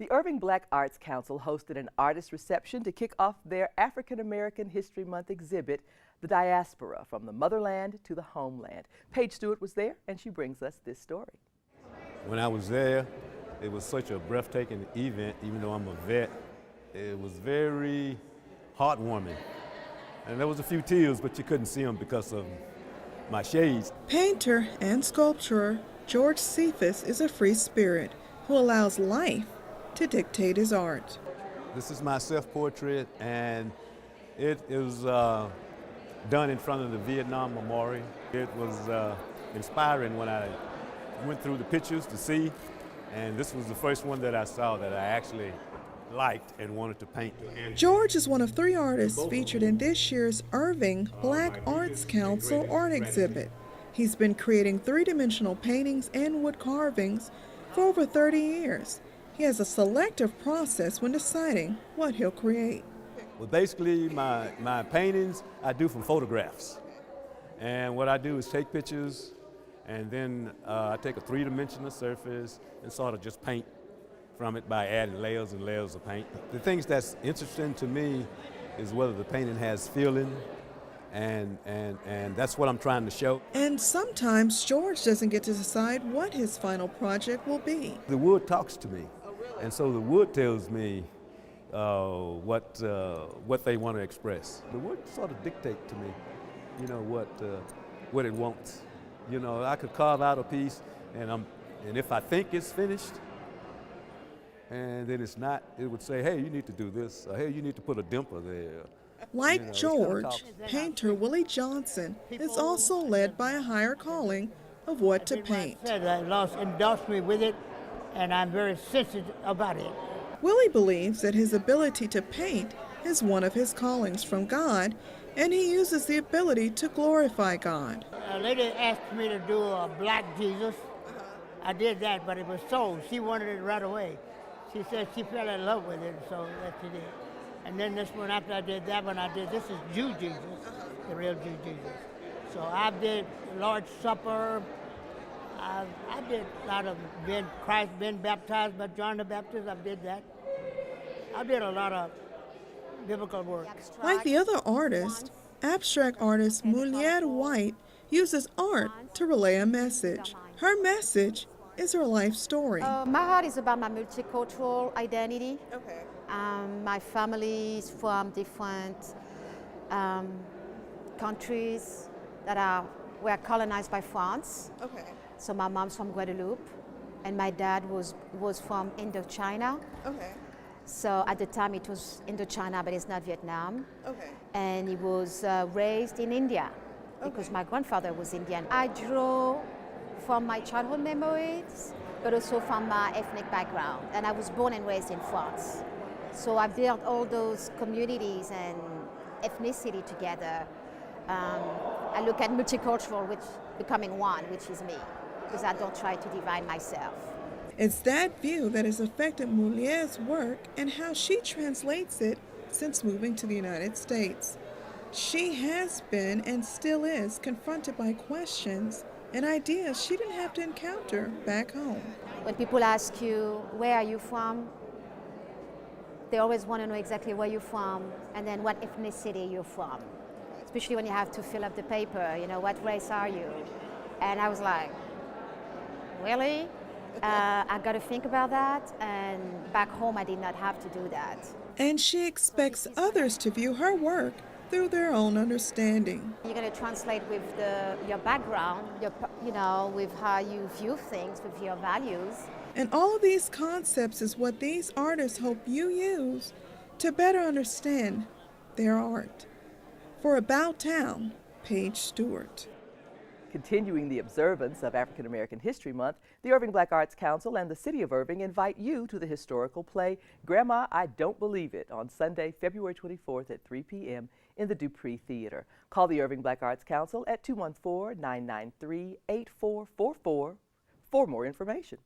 The Irving Black Arts Council hosted an artist reception to kick off their African American History Month exhibit, The Diaspora, from the Motherland to the Homeland. Paige Stewart was there, and she brings us this story. When I was there, it was such a breathtaking event, even though I'm a vet. It was very heartwarming. And there was a few tears, but you couldn't see them because of my shades. Painter and sculptor George Cephas is a free spirit who allows life to dictate his art. This is my self-portrait, and it was done in front of the Vietnam Memorial. It was inspiring when I went through the pictures to see, and this was the first one that I saw that I actually liked and wanted to paint. George is one of 3 artists featured in this year's Irving Black Arts Council art exhibit. He's been creating 3-dimensional paintings and wood carvings for over 30 years. He has a selective process when deciding what he'll create. Well, basically, my paintings I do from photographs. And what I do is take pictures, and then I take a 3-dimensional surface and sort of just paint from it by adding layers and layers of paint. The things that's interesting to me is whether the painting has feeling, and that's what I'm trying to show. And sometimes George doesn't get to decide what his final project will be. The wood talks to me, and so the wood tells me what they want to express. The wood sort of dictates to me, you know, what it wants. You know, I could carve out a piece, and if I think it's finished, and then it's not, it would say, hey, you need to do this, or hey, you need to put a dimple there. Like George, painter Willie Johnson is also led by a higher calling of what to paint. Lost endorsed me with it, and I'm very sensitive about it. Willie believes that his ability to paint is one of his callings from God, and he uses the ability to glorify God. A lady asked me to do a black Jesus. I did that, but it was sold. She wanted it right away. She said she fell in love with it, so that's what she did. And then this one, after I did that one, this is Jew Jesus, the real Jew Jesus. So I did Lord's Supper. I did a lot of Christ being baptized by John the Baptist. I did that. I did a lot of biblical work. Like the other artist, abstract artist Mulier White uses art to relay a message. Her message is her life story. My art is about my multicultural identity. Okay. My family is from different countries that were colonized by France. Okay. So my mom's from Guadeloupe, and my dad was from Indochina. Okay. So at the time it was Indochina, but it's not Vietnam. Okay. And he was raised in India because my grandfather was Indian. I draw from my childhood memories, but also from my ethnic background. And I was born and raised in France. So I built all those communities and ethnicity together. I look at multicultural, which becoming one, which is me, because I don't try to divide myself. It's that view that has affected Mulier's work and how she translates it since moving to the United States. She has been and still is confronted by questions and ideas she didn't have to encounter back home. When people ask you, where are you from? They always want to know exactly where you're from and then what ethnicity you're from. Especially when you have to fill up the paper, you know, what race are you? And I was like, really? I got to think about that, and back home I did not have to do that. And she expects others to view her work through their own understanding. You're going to translate with your background, with how you view things, with your values. And all of these concepts is what these artists hope you use to better understand their art. For About Towne, Paige Stewart. Continuing the observance of African American History Month, the Irving Black Arts Council and the City of Irving invite you to the historical play Grandma, I Don't Believe It on Sunday, February 24th at 3 p.m. in the Dupree Theater. Call the Irving Black Arts Council at 214-993-8444 for more information.